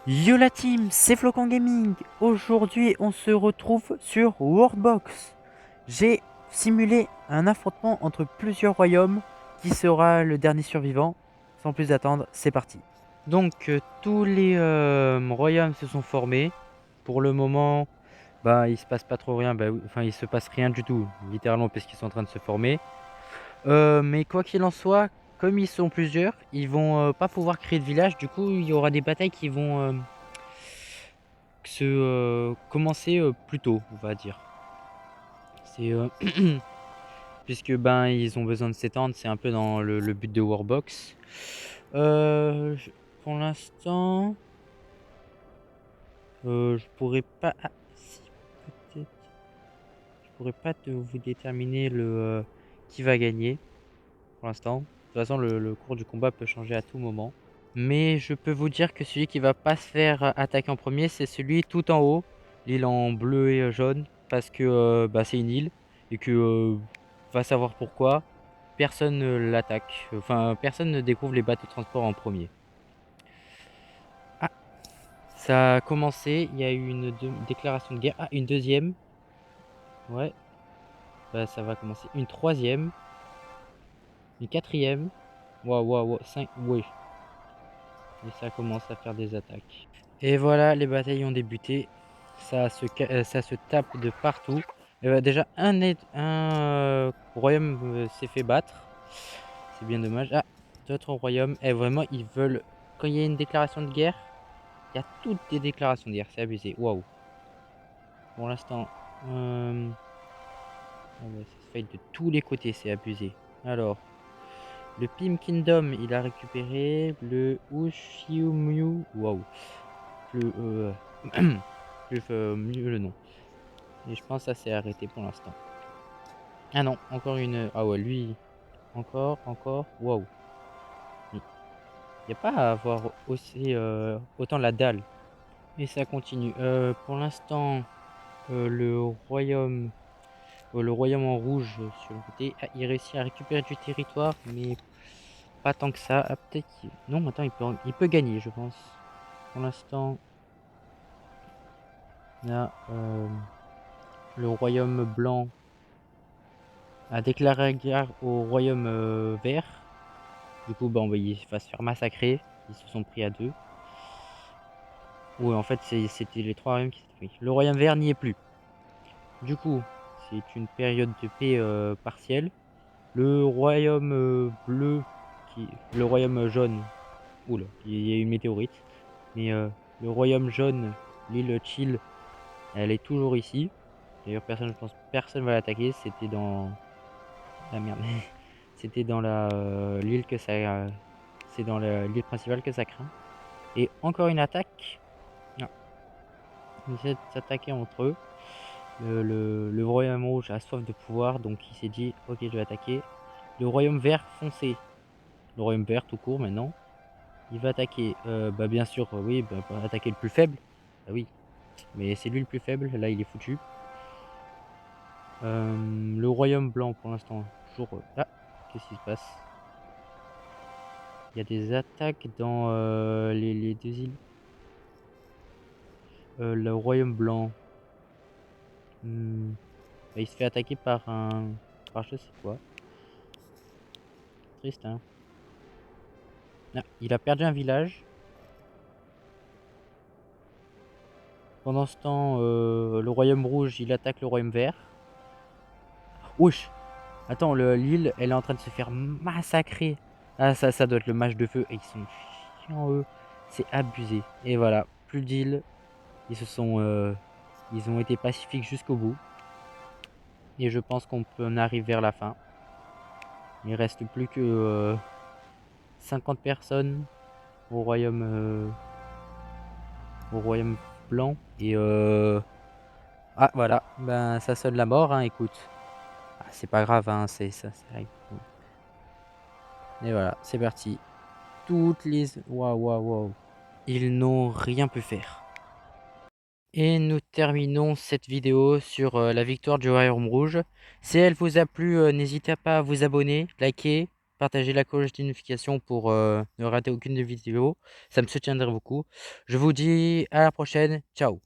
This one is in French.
Yo la team, c'est Flocon Gaming. Aujourd'hui, on se retrouve sur Worldbox. J'ai simulé un affrontement entre plusieurs royaumes. Qui sera le dernier survivant? Sans plus attendre, c'est parti. Donc, tous les royaumes se sont formés. Pour le moment, bah, il se passe pas trop rien. Bah, enfin, il se passe rien du tout, littéralement, parce qu'ils sont en train de se former. Mais quoi qu'il en soit, comme ils sont plusieurs, ils vont pas pouvoir créer de village. Du coup, il y aura des batailles qui vont commencer plus tôt, on va dire. C'est puisque ben ils ont besoin de s'étendre, c'est un peu dans le but de Warbox. Pour l'instant, je pourrais pas. Ah, si, peut-être. Je pourrais pas vous déterminer qui va gagner pour l'instant. De toute façon, le cours du combat peut changer à tout moment. Mais je peux vous dire que celui qui va pas se faire attaquer en premier, c'est celui tout en haut, l'île en bleu et jaune, parce que bah, c'est une île et que va savoir pourquoi, personne ne l'attaque. Enfin, personne ne découvre les bateaux de transport en premier. Ah, ça a commencé, il y a eu une déclaration de guerre. Ah, une deuxième. Ouais, bah ça va commencer. Une troisième, une quatrième. Waouh, waouh, waouh, cinq, oui. Et ça commence à faire des attaques. Et voilà, les batailles ont débuté. Ça se tape de partout. Déjà, un royaume s'est fait battre. C'est bien dommage. Ah, d'autres royaumes. Et vraiment, ils veulent. Quand il y a une déclaration de guerre, il y a toutes des déclarations de guerre. C'est abusé. Waouh. Pour l'instant. Ah ouais, ça se fait de tous les côtés. C'est abusé. Alors, le Pim Kingdom, il a récupéré le Ushiumyu. Waouh. Plus, plus mieux le nom. Et je pense que ça s'est arrêté pour l'instant. Ah non, encore une. Ah ouais, lui. Encore. Waouh. Il n'y a pas à avoir aussi autant la dalle. Et ça continue. Pour l'instant, le royaume. Le royaume en rouge sur le côté. Ah, il réussit à récupérer du territoire, mais pas tant que ça. Ah, peut-être qu'il. Non, attends, il peut gagner, je pense. Pour l'instant, là, le royaume blanc a déclaré guerre au royaume vert. Du coup, bah, il va se faire massacrer. Ils se sont pris à deux. Oui, en fait, c'était les trois royaumes qui s'étaient pris. Le royaume vert n'y est plus. Du coup, c'est une période de paix partielle. Le royaume bleu, le royaume jaune. Oula, il y a eu une météorite. Mais le royaume jaune, l'île Chill, elle est toujours ici. D'ailleurs, je pense personne va l'attaquer. C'était dans la merde. C'était dans l'île que ça. C'est dans l'île principale que ça craint. Et encore une attaque. Non. Ils essaient de s'attaquer entre eux. Le royaume rouge a soif de pouvoir, donc il s'est dit ok, je vais attaquer. Le royaume vert foncé, le royaume vert tout court maintenant, il va attaquer. Bah bien sûr, oui, bah, attaquer le plus faible. Bah oui, mais c'est lui le plus faible, là il est foutu. Le royaume blanc pour l'instant, toujours. Ah, qu'est-ce qui se passe? Il y a des attaques dans les deux îles. Le royaume blanc, bah, il se fait attaquer par je sais quoi. Triste, hein. Ah, il a perdu un village. Pendant ce temps, le royaume rouge, il attaque le royaume vert. Wesh! Attends, l'île, elle est en train de se faire massacrer. Ah, ça doit être le match de feu. Et ils sont chiants, eux. C'est abusé. Et voilà, plus d'île. Ils ont été pacifiques jusqu'au bout. Et je pense qu'on peut en arriver vers la fin. Il reste plus que 50 personnes au royaume blanc. Et ah, voilà. Ben, ça sonne la mort, hein, écoute. Ah, c'est pas grave, hein, ça arrive. Et voilà, c'est parti. Toutes les. Waouh, waouh, waouh. Ils n'ont rien pu faire. Et nous terminons cette vidéo sur la victoire du Royaume Rouge. Si elle vous a plu, n'hésitez pas à vous abonner, liker, partagez la cloche des notifications pour ne rater aucune des vidéos. Ça me soutiendrait beaucoup. Je vous dis à la prochaine. Ciao.